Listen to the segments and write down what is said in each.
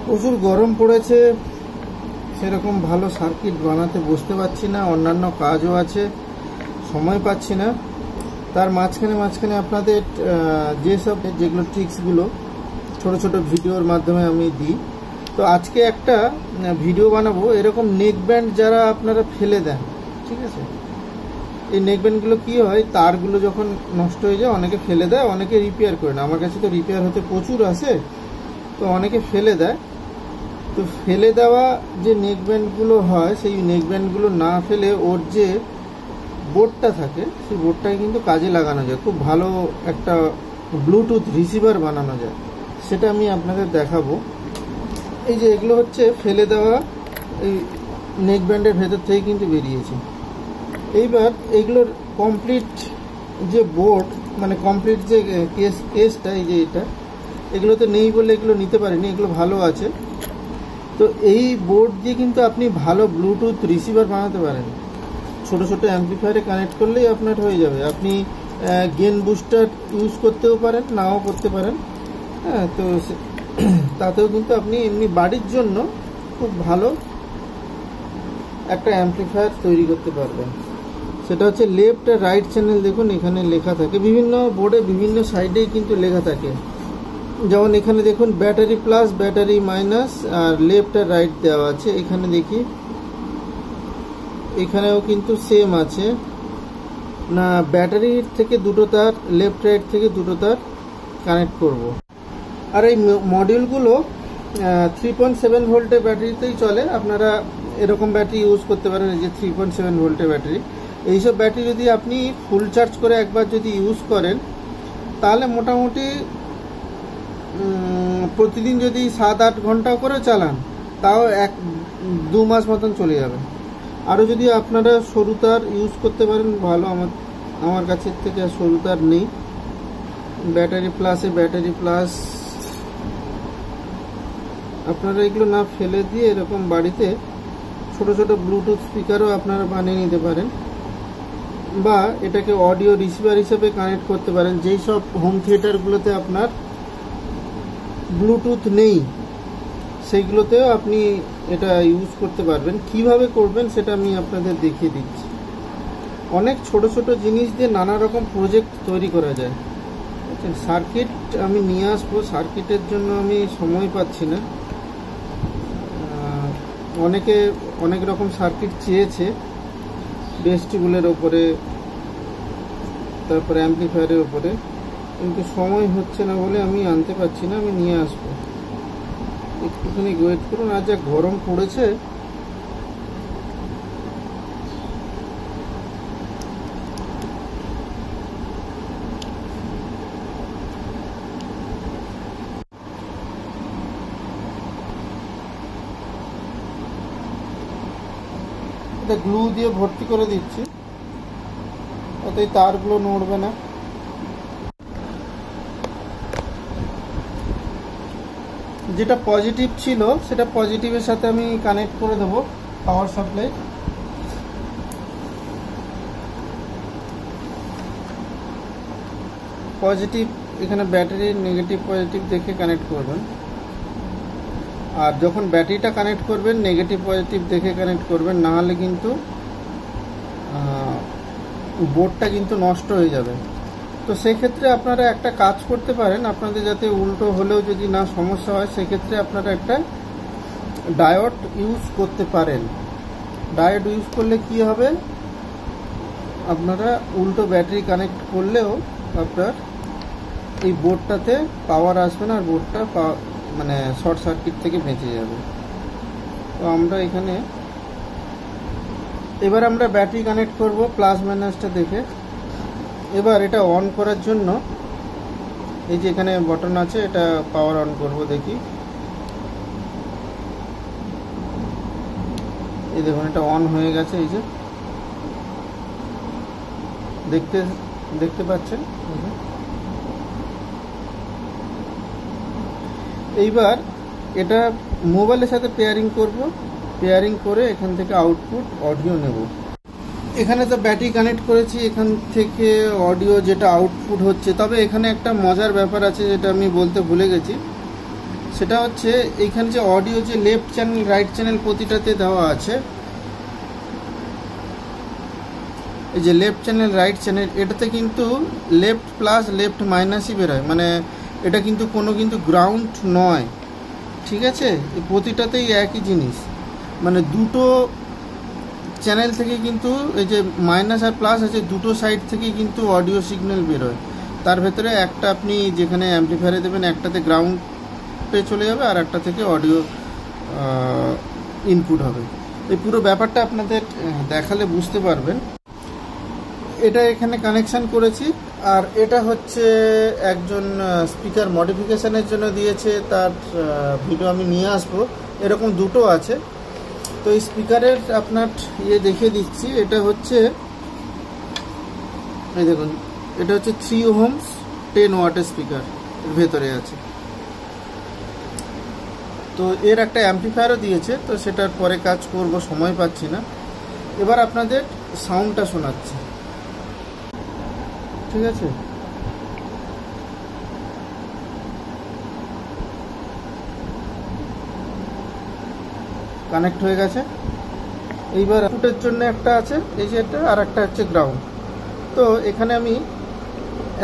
প্রচুর গরম পড়েছে, সেরকম ভালো সার্কিট বানাতে বসতে পারছি না, অন্যান্য কাজও আছে, সময় পাচ্ছি না। তার মাঝখানে আপনাদের যেগুলো ট্রিক্সগুলো ছোট ছোট ভিডিওর মাধ্যমে আমি দিই। তো আজকে একটা ভিডিও বানাবো এরকম নেক ব্যান্ড যারা আপনারা ফেলে দেন, ঠিক আছে। এই নেক ব্যান্ডগুলো কী হয়, তারগুলো যখন নষ্ট হয়ে যায় অনেকে ফেলে দেয়, অনেকে রিপেয়ার করে না। আমার কাছে তো রিপেয়ার হতে প্রচুর আসে, তো অনেকে ফেলে দেয়। তো ফেলে দেওয়া যে নেক ব্যান্ডগুলো হয়, সেই নেক ব্যান্ডগুলো না ফেলে ওর যে বোর্ডটা থাকে সেই বোর্ডটাকে কিন্তু কাজে লাগানো যায়, খুব ভালো একটা ব্লুটুথ রিসিভার বানানো যায়। সেটা আমি আপনাদের দেখাবো। এই যে এগুলো হচ্ছে ফেলে দেওয়া এই নেক ব্যান্ডের ভেতর থেকে কিন্তু বেরিয়েছে। এইবার এগুলোর কমপ্লিট যে বোর্ড, মানে কমপ্লিট যে কেসটা, এই যে এগুলো তো নেই বলে এগুলো নিতে পারিনি, এগুলো ভালো আছে। তো এই বোর্ড দিয়ে কিন্তু আপনি ভালো ব্লুটুথ রিসিভার বানাতে পারেন। ছোট ছোট অ্যাম্পলিফায়ারে কানেক্ট করলেই আপনার হয়ে যাবে। আপনি গেন বুস্টার ইউজ করতেও পারেন, নাও করতে পারেন। হ্যাঁ, তো তাতেও কিন্তু আপনি এমনি বাড়ির জন্য খুব ভালো একটা অ্যাম্পলিফায়ার তৈরি করতে পারবেন। সেটা হচ্ছে লেফট আর রাইট চ্যানেল। দেখুন এখানে লেখা থাকে, বিভিন্ন বোর্ডে বিভিন্ন সাইডেই কিন্তু লেখা থাকে। যেমন এখানে দেখুন ব্যাটারি প্লাস, ব্যাটারি মাইনাস, আর লেফট আর রাইট দেওয়া আছে। এখানে দেখি, এখানেও কিন্তু সেম আছে না, ব্যাটারির থেকে দুটো তার, লেফট রাইট থেকে দুটো তার কানেক্ট করব। আর এই মডিউলগুলো 3.7 ভোল্টের ব্যাটারিতেই চলে। আপনারা এরকম ব্যাটারি ইউজ করতে পারেন, এই যে 3.7 ভোল্টের ব্যাটারি। এইসব ব্যাটারি যদি আপনি ফুল চার্জ করে একবার যদি ইউজ করেন, তাহলে মোটামুটি প্রতিদিন যদি 7-8 ঘন্টা করে চালান, তাও 1-2 মাস মতন চলে যাবে। আরও যদি আপনারা সরু তার ইউজ করতে পারেন ভালো। আমার কাছের থেকে সরু তার নেই। ব্যাটারি প্লাস আপনারা এগুলো না ফেলে দিয়ে এরকম বাড়িতে ছোট ছোট ব্লুটুথ স্পিকারও আপনারা বানিয়ে নিতে পারেন, বা এটাকে অডিও রিসিভার হিসেবে কানেক্ট করতে পারেন। যেই সব হোম থিয়েটারগুলোতে আপনার ব্লুটুথ নেই, সেইগুলোতেও আপনি এটা ইউজ করতে পারবেন। কিভাবে করবেন সেটা আমি আপনাদের দেখিয়ে দিচ্ছি। অনেক ছোট ছোট জিনিস দিয়ে নানা রকম প্রজেক্ট তৈরি করা যায়। সার্কিট আমি নিয়ে আসবো, সার্কিটের জন্য আমি সময় পাচ্ছি না। অনেকে অনেক রকম সার্কিট চেয়েছে, ভেস্টিবুলের ওপরে, তারপরে অ্যাম্পলিফায়ারের ওপরে, কিন্তু সময় হচ্ছে না বলে আমি আনতে পারছি না। আমি নিয়ে আসবো, একটুখানি ওয়েট করুন। আর যা গরম পড়েছে, এটা গ্লু দিয়ে ভর্তি করে দিচ্ছি, ওতে তারগুলো নড়বে না। যেটা পজিটিভ ছিল সেটা পজিটিভের সাথে আমি কানেক্ট করে দেবো পাওয়ার সাপ্লাই। পজিটিভ এখানে ব্যাটারির নেগেটিভ পজিটিভ দেখে কানেক্ট করবেন। আর যখন ব্যাটারিটা কানেক্ট করবেন নেগেটিভ পজিটিভ দেখে কানেক্ট করবেন, না হলে কিন্তু বোর্ডটা কিন্তু নষ্ট হয়ে যাবে। তো সেক্ষেত্রে আপনারা একটা কাজ করতে পারেন, আপনাদের যাতে উল্টো হলেও যদি না সমস্যা হয়, সেক্ষেত্রে আপনারা একটা ডায়োড ইউজ করতে পারেন। ডায়োড ইউজ করলে কি হবে, আপনারা উল্টো ব্যাটারি কানেক্ট করলেও আপনার এই বোর্ডটাতে পাওয়ার আসবে না, আর বোর্ডটা মানে শর্ট সার্কিট থেকে বেঁচে যাবে। তো আমরা এবার আমরা ব্যাটারি কানেক্ট করব প্লাস মাইনাসটা দেখে। এবার এটা অন করার জন্য এই যে এখানে বাটন আছে, এটা পাওয়ার অন করব। দেখি, এই দেখুন এটা অন হয়ে গেছে। এই যে দেখতে পাচ্ছেন। এইবার এটা মোবাইলের সাথে পেয়ারিং করব, পেয়ারিং করে এখান থেকে আউটপুট অডিও নেব। এখানে তো ব্যাটারি কানেক্ট করেছি, এখান থেকে অডিও যেটা আউটপুট হচ্ছে। তবে এখানে একটা মজার ব্যাপার আছে যেটা আমি বলতে ভুলে গেছি, সেটা হচ্ছে এইখানে যে অডিও যে লেফট চ্যানেল রাইট চ্যানেল প্রতিটাতে দেওয়া আছে, এই যে লেফট চ্যানেল রাইট চ্যানেল, এটাতে কিন্তু লেফট প্লাস লেফট মাইনাসই বেরোয়, মানে এটা কিন্তু কোনো কিন্তু গ্রাউন্ড নয়, ঠিক আছে। প্রতিটাতেই একই জিনিস, মানে দুটো চ্যানেল থেকে কিন্তু এই যে মাইনাস আর প্লাস আছে, দুটো সাইড থেকেই কিন্তু অডিও সিগন্যাল বেরোয়। তার ভেতরে একটা আপনি যেখানে অ্যাম্পলিফায়ারে দেবেন একটাতে গ্রাউন্ডে চলে যাবে আর একটা থেকে অডিও ইনপুট হবে। এই পুরো ব্যাপারটা আপনাদের দেখালে বুঝতে পারবেন। এটা এখানে কানেকশান করেছি, আর এটা হচ্ছে একজন স্পিকার মডিফিকেশানের জন্য দিয়েছে, তার ভিডিও আমি নিয়ে আসবো। এরকম দুটো আছে, তো এই স্পিকারের আপনার দেখিয়ে দিচ্ছি। এটা হচ্ছে, এই দেখুন, এটা হচ্ছে 3 ohms 10 ওয়াটের স্পিকার এর ভেতরে আছে। তো এর একটা অ্যাম্পলিফায়ারও দিয়েছে, তো সেটার পরে কাজ করব, সময় পাচ্ছি না। এবার আপনাদের সাউন্ডটা শোনাচ্ছি, ঠিক আছে। কানেক্ট হয়ে গেছে। এইবার আউটপুটের জন্য একটা আছে, এই যে এটা, আর একটা হচ্ছে গ্রাউন্ড। তো এখানে আমি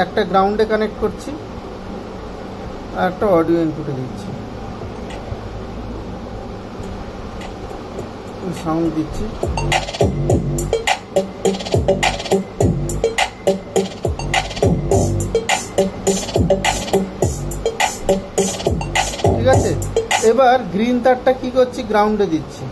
একটা গ্রাউন্ডে কানেক্ট করছি আর একটা অডিও ইনপুটে দিচ্ছি, সাউন্ড দিচ্ছি। ঠিক আছে। এবার গ্রিন তারটা কি করছি, গ্রাউন্ডে দিচ্ছি,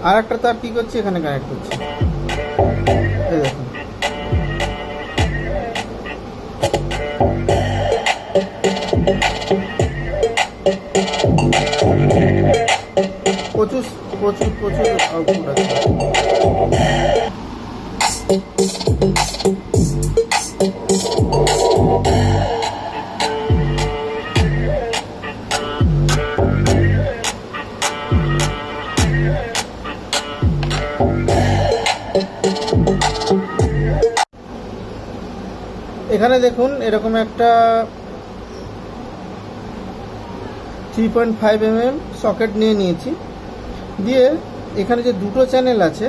আর একটা তার কি করছি, এখানে কানেক্ট করছি। এই দেখুন, প্রচুর প্রচুর প্রচুর আউটপুট আছে। এখানে দেখুন এরকম একটা 3.5 mm সকেট নিয়ে নিয়েছি, দিয়ে এখানে যে দুটো চ্যানেল আছে,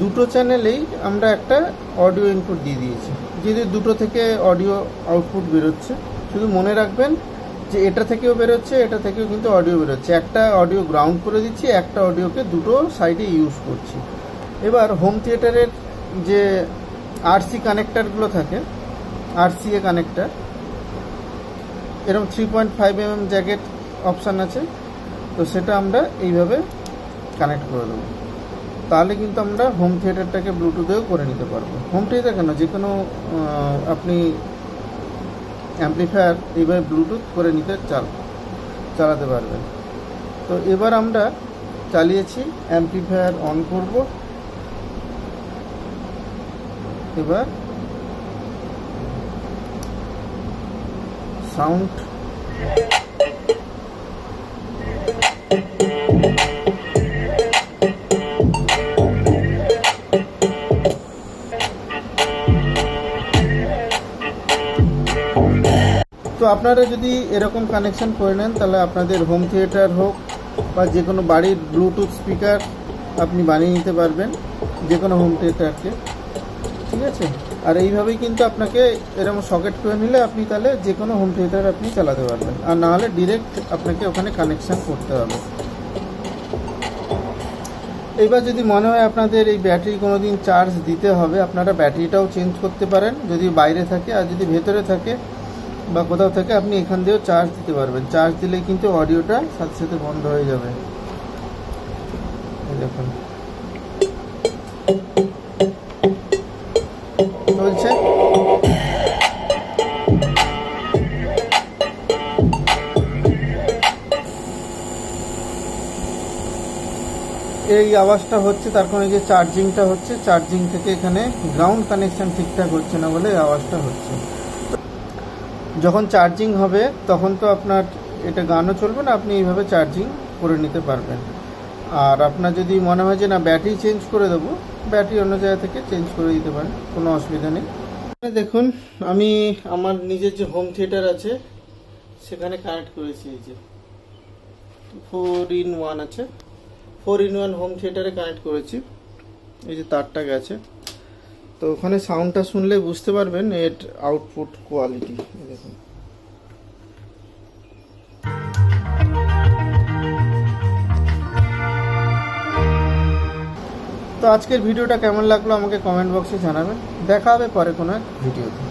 দুটো চ্যানেলেই আমরা একটা অডিও ইনপুট দিয়ে দিয়েছি। যদি দুটো থেকে অডিও আউটপুট বেরোচ্ছে, শুধু মনে রাখবেন যে এটা থেকেও বেরোচ্ছে, এটা থেকেও কিন্তু অডিও বেরোচ্ছে। একটা অডিও গ্রাউন্ড করে দিচ্ছি, একটা অডিওকে দুটো সাইডে ইউজ করছি। এবার হোম থিয়েটারের যে আরসি কানেক্টারগুলো থাকে, আরসিএ কানেক্টার, এরকম 3.5 mm জ্যাকেট অপশান আছে, তো সেটা আমরা এইভাবে কানেক্ট করে দেবো। তাহলে কিন্তু আমরা হোম থিয়েটারটাকে ব্লুটুথেও করে নিতে পারবো। হোম থিয়েটার কেন, যে কোনো আপনি অ্যাম্পলিফায়ার এইভাবে ব্লুটুথ করে নিতে চালাতে পারবেন। তো এবার আমরা চালিয়েছি, অ্যাম্পলিফায়ার অন করব। এবার সাউন্ড, তো আপনারা যদি এরকম কানেকশন করে নেন, তাহলে আপনাদের হোম থিয়েটার হোক বা যে কোনো বাড়ির ব্লুটুথ স্পিকার আপনি বানিয়ে নিতে পারবেন, যে কোনো হোম থিয়েটারকে, ঠিক আছে। আর এইভাবেই কিন্তু আপনাকে এরকম সকেট করে নিলে আপনি তাহলে যে কোনো হোম থিয়েটার আপনি চালাতে পারবেন, আর না হলে ডিরেক্ট আপনাকে ওখানে কানেকশান করতে হবে। এইবার যদি মনে হয় আপনাদের এই ব্যাটারি কোনো দিন চার্জ দিতে হবে, আপনারা ব্যাটারিটাও চেঞ্জ করতে পারেন, যদি বাইরে থাকে। আর যদি ভেতরে থাকে বা কোথাও থেকে, আপনি এখান দিয়েও চার্জ দিতে পারবেন। চার্জ দিলেই কিন্তু অডিওটা সাথে সাথে বন্ধ হয়ে যাবে। দেখুন চলছে। এই আওয়াজটা হচ্ছে, তার কারণে যে চার্জিংটা হচ্ছে, চার্জিং থেকে এখানে গ্রাউন্ড কানেকশন ঠিকঠাক হচ্ছে না বলে আওয়াজটা হচ্ছে। যখন চার্জিং হবে তখন তো আপনার এটা গানও চলবে না, আপনি এইভাবে চার্জিং করে নিতে পারবেন। আর আপনার যদি মনে হয় যে না ব্যাটারি চেঞ্জ করে দেবো, ব্যাটারি অন্য জায়গা থেকে চেঞ্জ করে দিতে পারেন, কোনো অসুবিধা নেই। দেখুন আমি আমার নিজের যে হোম থিয়েটার আছে সেখানে কানেক্ট করেছি। এই যে 4-in-1 আছে, 4-in-1 হোম থিয়েটারে কানেক্ট করেছি। এই যে তারটা গেছে, তো ওখানে সাউন্ডটা শুনলে বুঝতে পারবেন এর আউটপুট কোয়ালিটি। দেখুন, তো আজকের ভিডিওটা কেমন লাগলো আমাকে কমেন্ট বক্সে জানাবেন। দেখা হবে পরে কোনো এক ভিডিওতে।